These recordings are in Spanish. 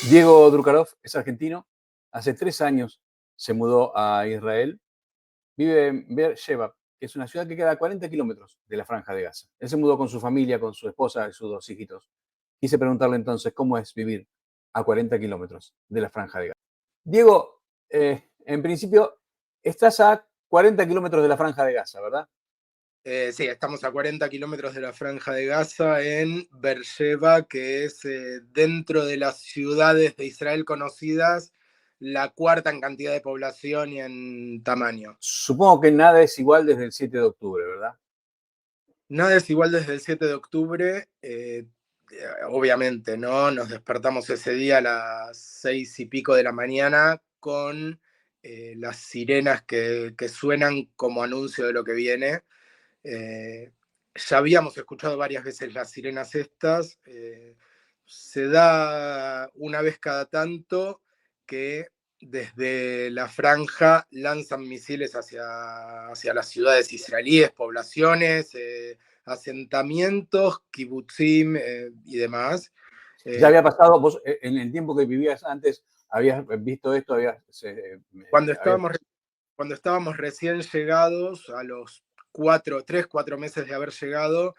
Diego Drukarov es argentino. Hace 3 años se mudó a Israel. Vive en Beersheba, que es una ciudad que queda a 40 kilómetros de la Franja de Gaza. Él se mudó con su familia, con su esposa y sus 2 hijitos. Quise preguntarle entonces cómo es vivir a 40 kilómetros de la Franja de Gaza. Diego, en principio, estás a 40 kilómetros de la Franja de Gaza, ¿verdad? Sí, estamos a 40 kilómetros de la Franja de Gaza en Beersheba, que es dentro de las ciudades de Israel conocidas, la cuarta en cantidad de población y en tamaño. Supongo que nada es igual desde el 7 de octubre, ¿verdad? Nada es igual desde el 7 de octubre, obviamente, ¿no? Nos despertamos ese día a las 6 y pico de la mañana con las sirenas que suenan como anuncio de lo que viene. Ya habíamos escuchado varias veces las sirenas estas. Se da una vez cada tanto que desde la franja lanzan misiles hacia las ciudades israelíes, poblaciones, asentamientos, kibutzim y demás. Ya había pasado, vos en el tiempo que vivías antes, habías visto esto, Cuando habías... estábamos recién llegados, a los 4 meses de haber llegado,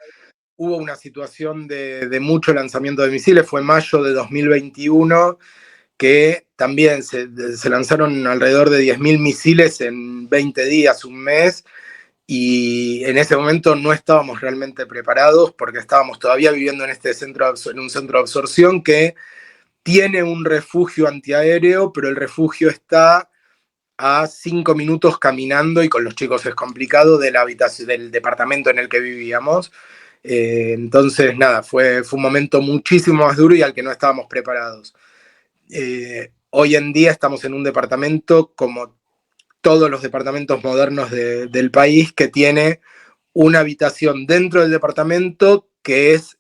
hubo una situación de mucho lanzamiento de misiles. Fue mayo de 2021, que también se lanzaron alrededor de 10.000 misiles en 20 días, un mes, y en ese momento no estábamos realmente preparados porque estábamos todavía viviendo en en un centro de absorción que tiene un refugio antiaéreo, pero el refugio está a 5 minutos caminando, y con los chicos es complicado, de la habitación, del departamento en el que vivíamos. Entonces, nada, fue un momento muchísimo más duro y al que no estábamos preparados. Hoy en día estamos en un departamento, como todos los departamentos modernos del país, que tiene una habitación dentro del departamento que es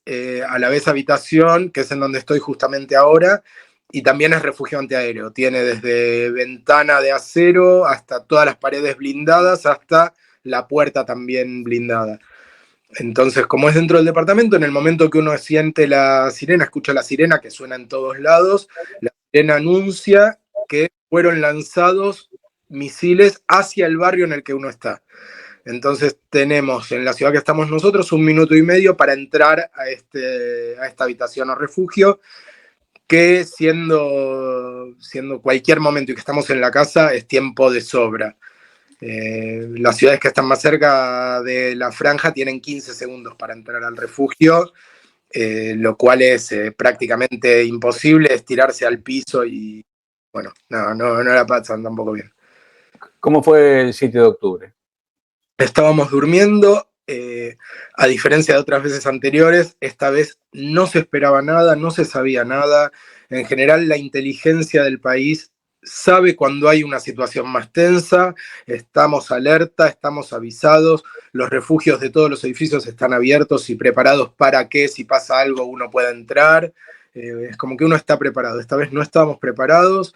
a la vez habitación, que es en donde estoy justamente ahora, y también es refugio antiaéreo. Tiene desde ventana de acero hasta todas las paredes blindadas, hasta la puerta también blindada. Entonces, como es dentro del departamento, en el momento que uno siente la sirena, escucha la sirena que suena en todos lados, la sirena anuncia que fueron lanzados misiles hacia el barrio en el que uno está. Entonces tenemos en la ciudad que estamos nosotros 1 minuto y medio para entrar a esta habitación o refugio, que siendo cualquier momento y que estamos en la casa es tiempo de sobra. Las ciudades que están más cerca de la franja tienen 15 segundos para entrar al refugio, lo cual es prácticamente imposible, estirarse al piso y bueno, no la pasan tampoco bien. ¿Cómo fue el 7 de octubre? Estábamos durmiendo, a diferencia de otras veces anteriores, esta vez no se esperaba nada, no se sabía nada. En general, la inteligencia del país sabe cuando hay una situación más tensa, estamos alerta, estamos avisados, los refugios de todos los edificios están abiertos y preparados para que si pasa algo uno pueda entrar. Es como que uno está preparado. Esta vez no estábamos preparados.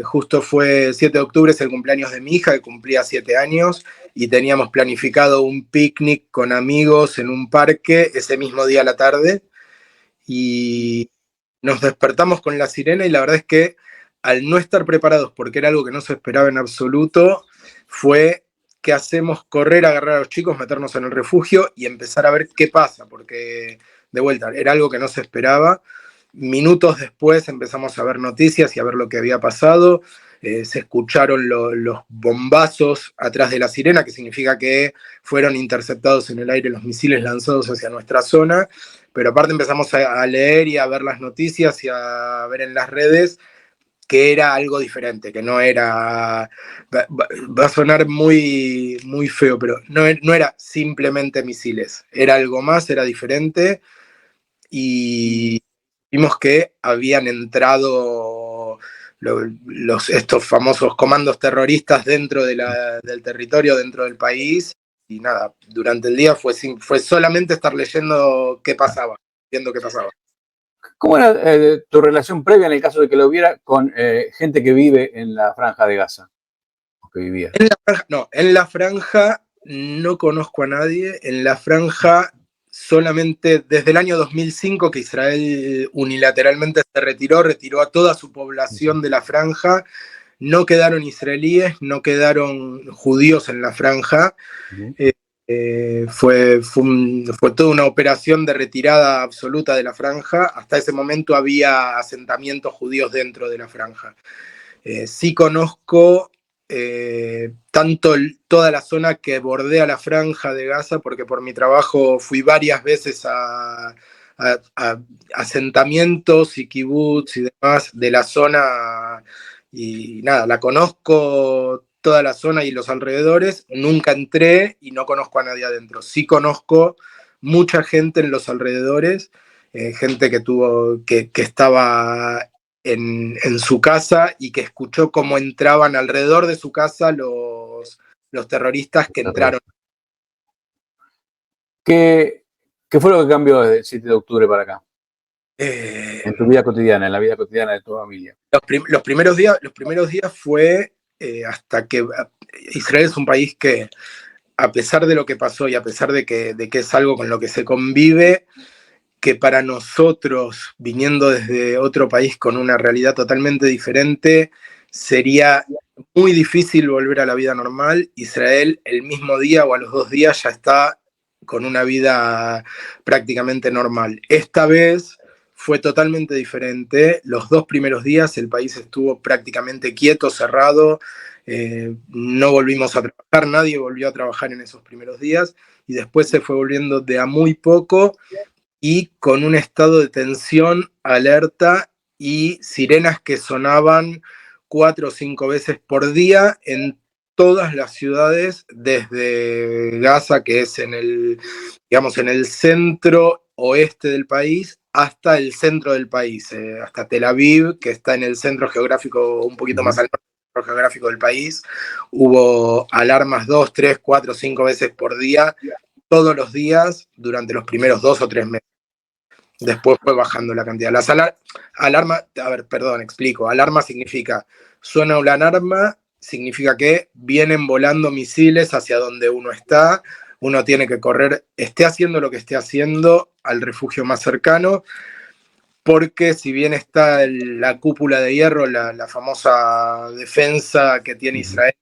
Justo fue 7 de octubre, es el cumpleaños de mi hija, que cumplía 7 años, y teníamos planificado un picnic con amigos en un parque ese mismo día a la tarde, y nos despertamos con la sirena, y la verdad es que al no estar preparados, porque era algo que no se esperaba en absoluto, fue ¿qué hacemos? Correr, agarrar a los chicos, meternos en el refugio y empezar a ver qué pasa, porque de vuelta era algo que no se esperaba. Minutos después empezamos a ver noticias y a ver lo que había pasado. Se escucharon los bombazos atrás de la sirena, que significa que fueron interceptados en el aire los misiles lanzados hacia nuestra zona. Pero aparte empezamos a leer y a ver las noticias y a ver en las redes que era algo diferente, que no era, va a sonar muy, muy feo, pero no era simplemente misiles, era algo más, era diferente, y vimos que habían entrado estos famosos comandos terroristas dentro del territorio, dentro del país, y nada, durante el día fue solamente estar leyendo qué pasaba, viendo qué pasaba. ¿Cómo era tu relación previa en el caso de que lo hubiera con gente que vive en la Franja de Gaza? O que vivía. En la franja no conozco a nadie. En la franja solamente desde el año 2005 que Israel unilateralmente se retiró a toda su población de la franja. No quedaron israelíes, no quedaron judíos en la franja. Fue toda una operación de retirada absoluta de la franja. Hasta ese momento había asentamientos judíos dentro de la franja. Sí conozco toda la zona que bordea la franja de Gaza, porque por mi trabajo fui varias veces a asentamientos y kibbutz y demás de la zona, y nada, la conozco toda la zona y los alrededores. Nunca entré y no conozco a nadie adentro. Sí conozco mucha gente en los alrededores, gente que estaba en su casa y que escuchó cómo entraban alrededor de su casa los terroristas que entraron. ¿Qué fue lo que cambió desde el 7 de octubre para acá? En tu vida cotidiana, en la vida cotidiana de tu familia. Los primeros días fue hasta que Israel es un país que, a pesar de lo que pasó y a pesar de que es algo con lo que se convive, que para nosotros, viniendo desde otro país con una realidad totalmente diferente, sería muy difícil volver a la vida normal. Israel, el mismo día o a los 2 días, ya está con una vida prácticamente normal. Esta vez fue totalmente diferente. Los 2 primeros días el país estuvo prácticamente quieto, cerrado. No volvimos a trabajar, nadie volvió a trabajar en esos primeros días, y después se fue volviendo de a muy poco, y con un estado de tensión, alerta y sirenas que sonaban 4 o 5 veces por día en todas las ciudades, desde Gaza, que es en el centro oeste del país, hasta el centro del país, hasta Tel Aviv, que está en el centro geográfico, un poquito más al norte geográfico del país. Hubo alarmas 2, 3, 4, 5 veces por día, todos los días, durante los primeros 2 o 3 meses. Después fue bajando la cantidad. Alarma, explico. Alarma significa, suena una alarma, significa que vienen volando misiles hacia donde uno está. Uno tiene que correr, esté haciendo lo que esté haciendo, al refugio más cercano, porque si bien está la cúpula de hierro, la famosa defensa que tiene Israel,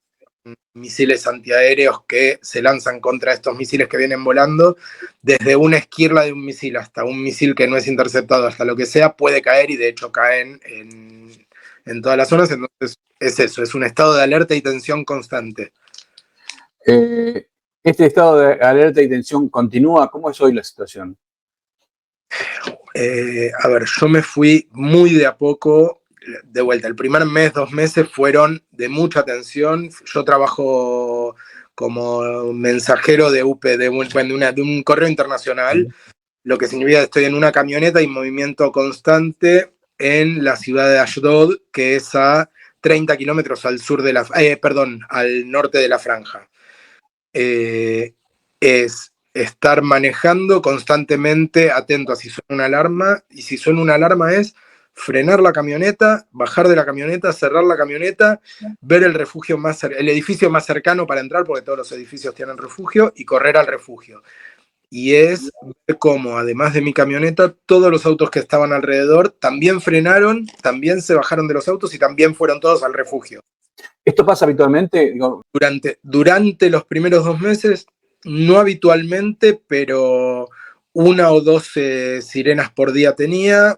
misiles antiaéreos que se lanzan contra estos misiles que vienen volando, desde una esquirla de un misil hasta un misil que no es interceptado, hasta lo que sea, puede caer, y de hecho caen en todas las zonas. Entonces es eso, es un estado de alerta y tensión constante. ¿Este estado de alerta y tensión continúa? ¿Cómo es hoy la situación? Yo me fui muy de a poco. De vuelta, el primer mes, 2 meses fueron de mucha tensión. Yo trabajo como mensajero de un correo internacional, lo que significa que estoy en una camioneta y movimiento constante en la ciudad de Ashdod, que es a 30 kilómetros al al norte de la franja. Es estar manejando constantemente atento a si suena una alarma, y si suena una alarma es frenar la camioneta, bajar de la camioneta, cerrar la camioneta, ver el edificio más cercano para entrar, porque todos los edificios tienen refugio, y correr al refugio. Y es ver cómo, además de mi camioneta, todos los autos que estaban alrededor también frenaron, también se bajaron de los autos y también fueron todos al refugio. ¿Esto pasa habitualmente? Durante los primeros 2 meses, no habitualmente, pero 1 o 2 sirenas por día tenía.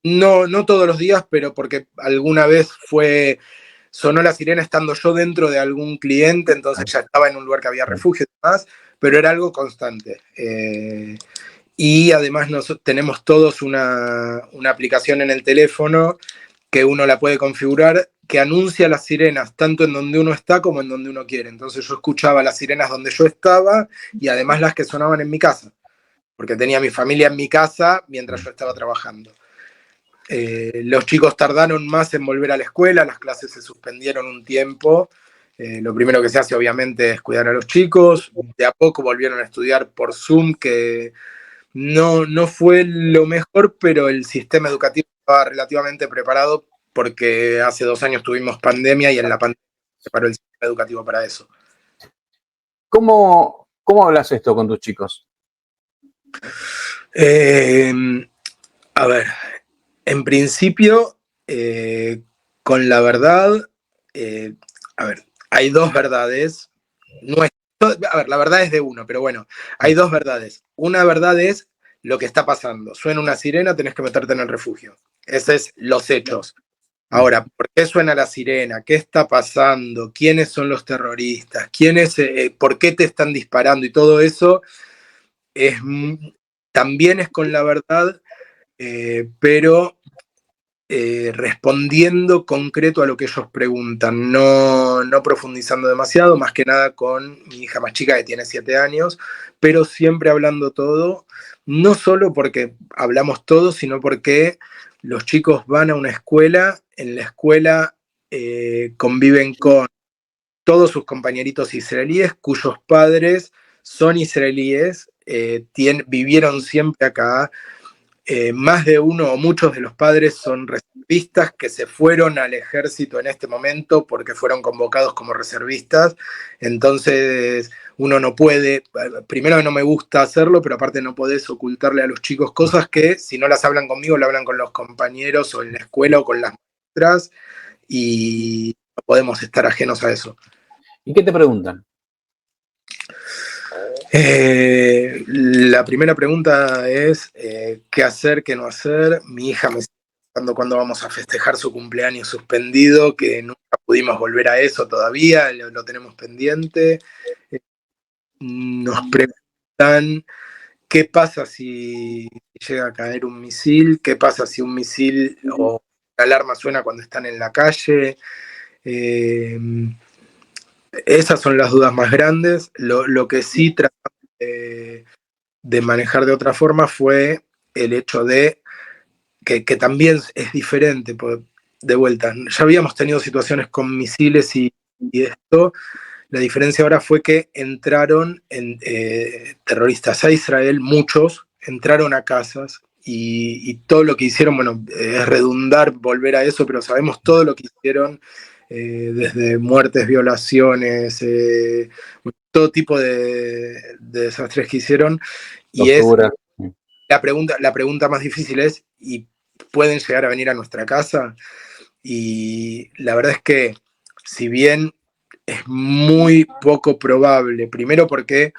No todos los días, pero porque alguna vez sonó la sirena estando yo dentro de algún cliente, entonces ya estaba en un lugar que había refugio y demás, pero era algo constante. Y además tenemos todos una aplicación en el teléfono que uno la puede configurar, que anuncia las sirenas tanto en donde uno está como en donde uno quiere. Entonces yo escuchaba las sirenas donde yo estaba, y además las que sonaban en mi casa, porque tenía mi familia en mi casa mientras yo estaba trabajando. Los chicos tardaron más en volver a la escuela, las clases se suspendieron un tiempo. Lo primero que se hace obviamente es cuidar a los chicos. De a poco volvieron a estudiar por Zoom, que no fue lo mejor, pero el sistema educativo estaba relativamente preparado, porque hace 2 años tuvimos pandemia, y en la pandemia se preparó el sistema educativo para eso. ¿Cómo hablas esto con tus chicos? A ver, en principio, con la verdad, a ver, hay dos verdades. No es, a ver, la verdad es de uno, pero bueno, hay dos verdades. Una verdad es lo que está pasando. Suena una sirena, tenés que meterte en el refugio. Ese es los hechos. Ahora, ¿por qué suena la sirena? ¿Qué está pasando? ¿Quiénes son los terroristas? ¿Por qué te están disparando? Y todo eso es, también es con la verdad, pero respondiendo concreto a lo que ellos preguntan, no profundizando demasiado, más que nada con mi hija más chica que tiene 7 años, pero siempre hablando todo, no solo porque hablamos todo, sino porque los chicos van a una escuela, en la escuela conviven con todos sus compañeritos israelíes, cuyos padres son israelíes, vivieron siempre acá. Más de uno o muchos de los padres son reservistas que se fueron al ejército en este momento porque fueron convocados como reservistas. Entonces, uno no puede, primero no me gusta hacerlo, pero aparte no podés ocultarle a los chicos cosas que si no las hablan conmigo, lo hablan con los compañeros o en la escuela o con las maestras y no podemos estar ajenos a eso. ¿Y qué te preguntan? La primera pregunta es ¿qué hacer, qué no hacer? Mi hija me está preguntando cuándo vamos a festejar su cumpleaños suspendido, que nunca pudimos volver a eso todavía, lo tenemos pendiente. Nos preguntan qué pasa si llega a caer un misil, qué pasa si un misil o la alarma suena cuando están en la calle. Esas son las dudas más grandes. Lo que sí tratamos de manejar de otra forma fue el hecho de que también es diferente, de vuelta. Ya habíamos tenido situaciones con misiles y esto. La diferencia ahora fue que entraron terroristas a Israel, muchos, entraron a casas y todo lo que hicieron, bueno, es redundar, volver a eso, pero sabemos todo lo que hicieron, desde muertes, violaciones, todo tipo de desastres que hicieron. Y es Torturas. la pregunta más difícil es, ¿y pueden llegar a venir a nuestra casa? Y la verdad es que, si bien es muy poco probable, primero porque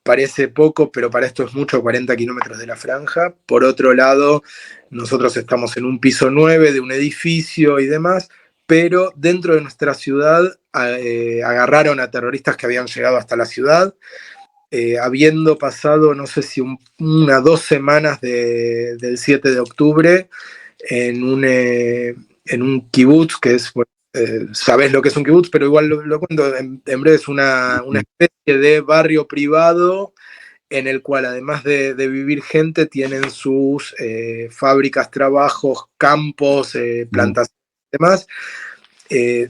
parece poco, pero para esto es mucho, 40 kilómetros de la franja. Por otro lado, nosotros estamos en un piso 9 de un edificio y demás, pero dentro de nuestra ciudad agarraron a terroristas que habían llegado hasta la ciudad. Habiendo pasado, no sé si 2 semanas del 7 de octubre, en un kibutz, que es, bueno, sabés lo que es un kibutz, pero igual lo cuento en breve, es una especie de barrio privado en el cual, además de vivir gente, tienen sus fábricas, trabajos, campos, plantaciones y demás.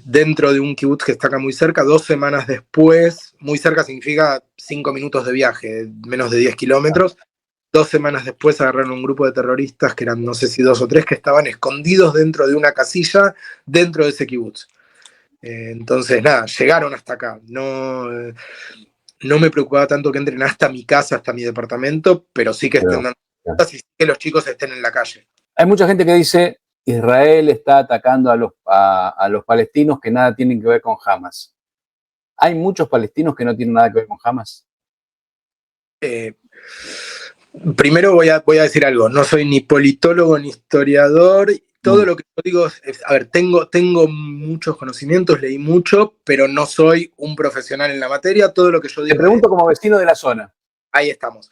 Dentro de un kibutz que está acá muy cerca, 2 semanas después, muy cerca significa 5 minutos de viaje, menos de 10 kilómetros. 2 semanas después agarraron un grupo de terroristas, que eran no sé si 2 o 3, que estaban escondidos dentro de una casilla dentro de ese kibutz. Entonces, nada, llegaron hasta acá. No me preocupaba tanto que entren hasta mi casa, hasta mi departamento, pero sí que estén dando vueltas y sí que los chicos estén en la calle. Hay mucha gente que dice Israel está atacando a los palestinos que nada tienen que ver con Hamas. ¿Hay muchos palestinos que no tienen nada que ver con Hamas? Primero voy a decir algo. No soy ni politólogo ni historiador. Todo lo que yo digo es, a ver, tengo muchos conocimientos, leí mucho, pero no soy un profesional en la materia. Todo lo que yo digo. Te pregunto como vecino de la zona. Ahí estamos.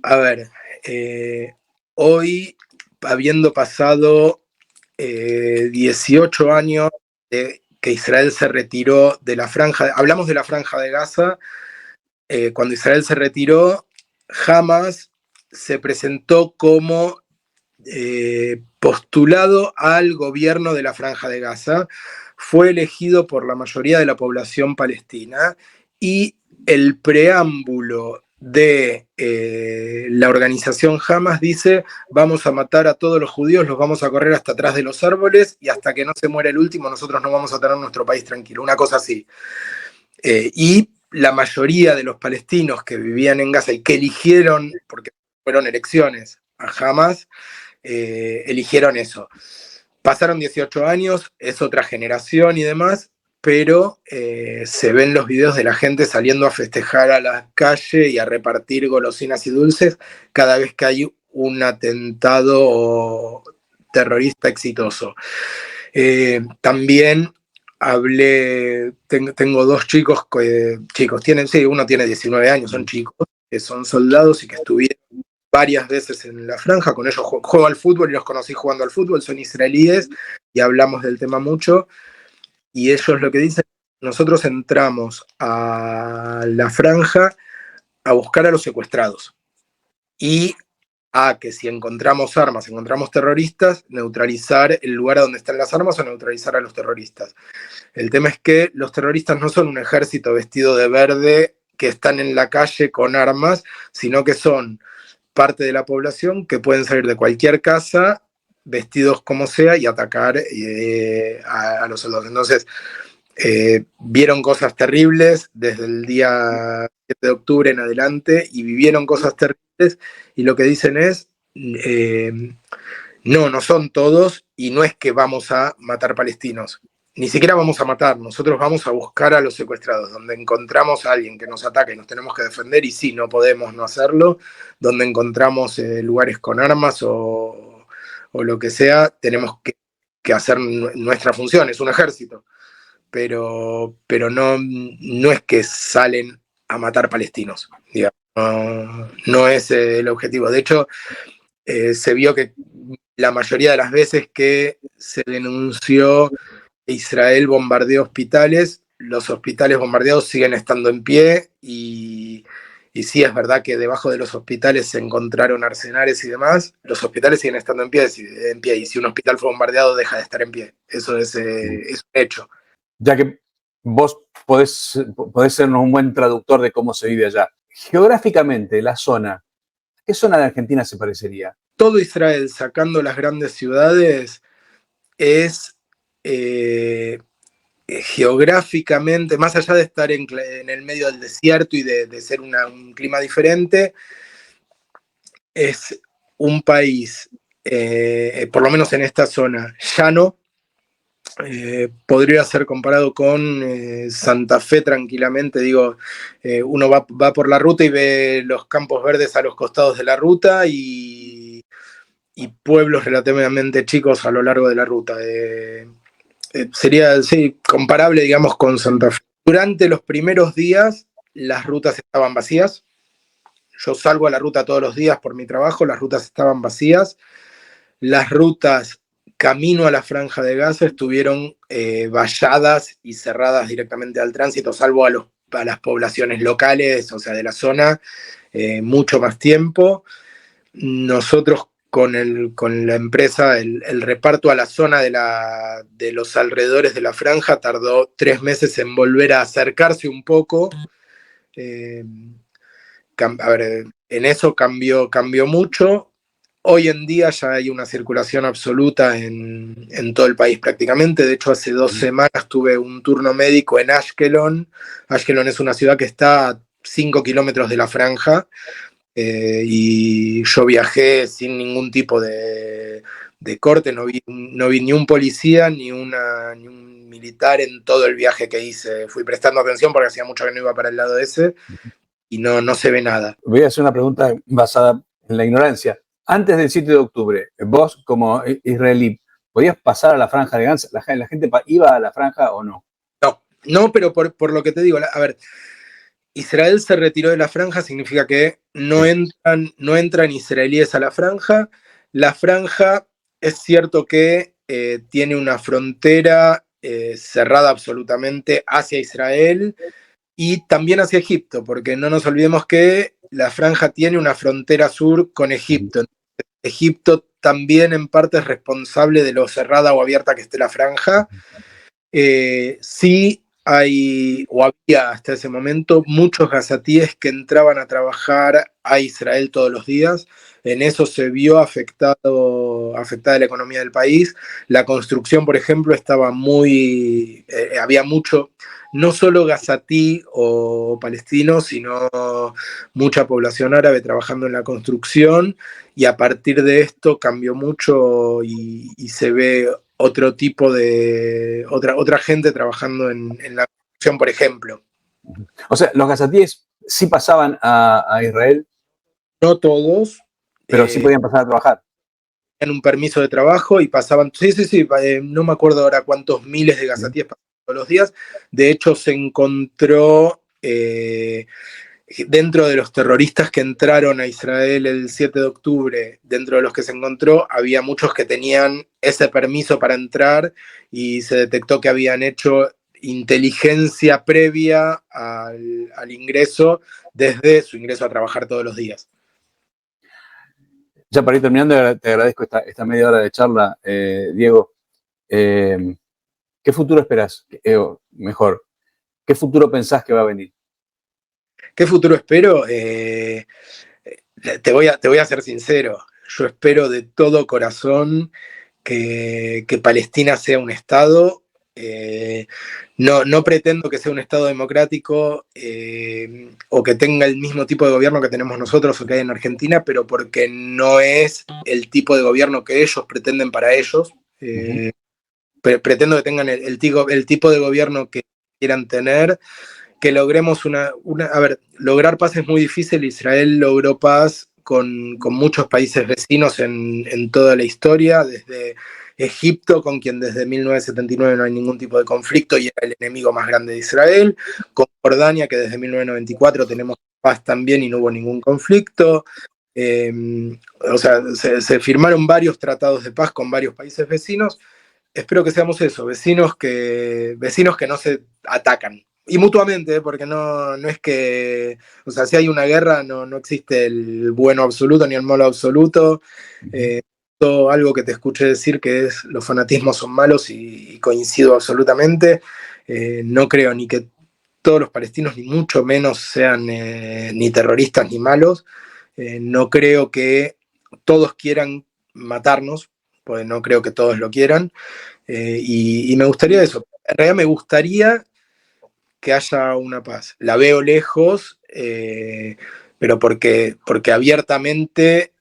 A ver, hoy, habiendo pasado 18 años de que Israel se retiró de la franja, hablamos de la franja de Gaza, cuando Israel se retiró, Hamas se presentó como postulado al gobierno de la franja de Gaza, fue elegido por la mayoría de la población palestina y el preámbulo de la organización Hamas dice: vamos a matar a todos los judíos, los vamos a correr hasta atrás de los árboles y hasta que no se muera el último nosotros no vamos a tener nuestro país tranquilo, una cosa así. Y la mayoría de los palestinos que vivían en Gaza y que eligieron, porque fueron elecciones a Hamas, eligieron eso. Pasaron 18 años, es otra generación y demás, pero se ven los videos de la gente saliendo a festejar a la calle y a repartir golosinas y dulces cada vez que hay un atentado terrorista exitoso. También tengo dos chicos, uno tiene 19 años, son chicos, que son soldados y que estuvieron varias veces en la franja, con ellos juego al fútbol y los conocí jugando al fútbol, son israelíes y hablamos del tema mucho, y ellos lo que dicen, nosotros entramos a la franja a buscar a los secuestrados y a que si encontramos armas, encontramos terroristas, neutralizar el lugar donde están las armas o neutralizar a los terroristas. El tema es que los terroristas no son un ejército vestido de verde que están en la calle con armas, sino que son parte de la población que pueden salir de cualquier casa, vestidos como sea, y atacar a los soldados. Entonces, vieron cosas terribles desde el día 7 de octubre en adelante y vivieron cosas terribles, y lo que dicen es, no son todos, y no es que vamos a matar palestinos. Ni siquiera vamos a matar, nosotros vamos a buscar a los secuestrados. Donde encontramos a alguien que nos ataque y nos tenemos que defender, y sí, no podemos no hacerlo, donde encontramos lugares con armas o lo que sea, tenemos que hacer nuestra función, es un ejército. Pero no es que salen a matar palestinos, digamos. No es el objetivo. De hecho, se vio que la mayoría de las veces que se denunció Israel bombardeó hospitales, los hospitales bombardeados siguen estando en pie, y sí es verdad que debajo de los hospitales se encontraron arsenales y demás, los hospitales siguen estando en pie, y si un hospital fue bombardeado deja de estar en pie. Eso es un hecho. Ya que vos podés sernos un buen traductor de cómo se vive allá. Geográficamente, la zona, ¿qué zona de Argentina se parecería? Todo Israel, sacando las grandes ciudades, es geográficamente, más allá de estar en el medio del desierto y de ser un clima diferente, es un país, por lo menos en esta zona, llano. Podría ser comparado con Santa Fe tranquilamente. Digo, uno va por la ruta y ve los campos verdes a los costados de la ruta y pueblos relativamente chicos a lo largo de la ruta. Sería, sí, comparable, digamos, con Santa Fe. Durante los primeros días, las rutas estaban vacías. Yo salgo a la ruta todos los días por mi trabajo, las rutas estaban vacías. Las rutas camino a la Franja de Gaza estuvieron valladas y cerradas directamente al tránsito, salvo a las poblaciones locales, o sea, de la zona, mucho más tiempo. Nosotros con la empresa, el reparto a la zona de los alrededores de la franja tardó 3 meses en volver a acercarse un poco. A ver, en eso cambió mucho. Hoy en día ya hay una circulación absoluta en todo el país prácticamente. De hecho, hace 2 semanas tuve un turno médico en Ashkelon. Ashkelon es una ciudad que está a 5 kilómetros de la franja. Y yo viajé sin ningún tipo de corte, no vi ni un policía ni un militar en todo el viaje que hice. Fui prestando atención porque hacía mucho que no iba para el lado ese, y no se ve nada. Voy a hacer una pregunta basada en la ignorancia. Antes del 7 de octubre, vos como israelí, ¿podías pasar a la Franja de Gaza? ¿La gente iba a la franja o no? No, pero por lo que te digo, a ver, Israel se retiró de la franja, significa que no entran israelíes a la franja. La franja es cierto que tiene una frontera cerrada absolutamente hacia Israel y también hacia Egipto, porque no nos olvidemos que la franja tiene una frontera sur con Egipto. Egipto también en parte es responsable de lo cerrada o abierta que esté la franja. Sí o había hasta ese momento, muchos gazatíes que entraban a trabajar a Israel todos los días. En eso se vio afectada la economía del país. La construcción, por ejemplo, estaba había mucho, no solo gazatí o palestino, sino mucha población árabe trabajando en la construcción, y a partir de esto cambió mucho y se ve otro tipo de, otra gente trabajando en la construcción, por ejemplo. O sea, los gazatíes sí pasaban a Israel, No todos, pero sí podían pasar a trabajar. tenían un permiso de trabajo y pasaban, sí, no me acuerdo ahora cuántos miles de gazatíes pasaban todos los días. De hecho, se encontró dentro de los terroristas que entraron a Israel el 7 de octubre, dentro de los que se encontró, había muchos que tenían ese permiso para entrar y se detectó que habían hecho inteligencia previa al ingreso desde su ingreso a trabajar todos los días. Ya para ir terminando, te agradezco esta media hora de charla, Diego. ¿Qué futuro esperás? Mejor, ¿qué futuro pensás que va a venir? ¿Qué futuro espero? Te voy a ser sincero. Yo espero de todo corazón que Palestina sea un Estado. No pretendo que sea un Estado democrático o que tenga el mismo tipo de gobierno que tenemos nosotros o que hay en Argentina, pero porque no es el tipo de gobierno que ellos pretenden para ellos. Pretendo que tengan el tipo de gobierno que quieran tener, que logremos a ver, lograr paz es muy difícil. Israel logró paz con muchos países vecinos en toda la historia, desde Egipto, con quien desde 1979 no hay ningún tipo de conflicto y era el enemigo más grande de Israel, con Jordania, que desde 1994 tenemos paz también y no hubo ningún conflicto. O sea, se firmaron varios tratados de paz con varios países vecinos. Espero que seamos eso, vecinos que no se atacan. Y mutuamente, porque no es que, o sea, si hay una guerra no existe el bueno absoluto ni el malo absoluto. Algo que te escuché decir que es los fanatismos son malos y coincido absolutamente. No creo ni que todos los palestinos, ni mucho menos sean ni terroristas ni malos. No creo que todos quieran matarnos, pues no creo que todos lo quieran. Y me gustaría eso. En realidad me gustaría que haya una paz. La veo lejos, pero porque abiertamente,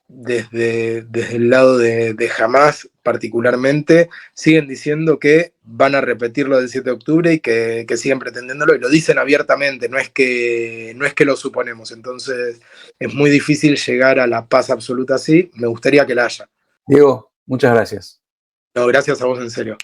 desde el lado de Hamas particularmente, siguen diciendo que van a repetir lo del 7 de octubre y que siguen pretendiéndolo, y lo dicen abiertamente, no es que lo suponemos. Entonces es muy difícil llegar a la paz absoluta así. Me gustaría que la haya. Diego, muchas gracias. No, gracias a vos, en serio.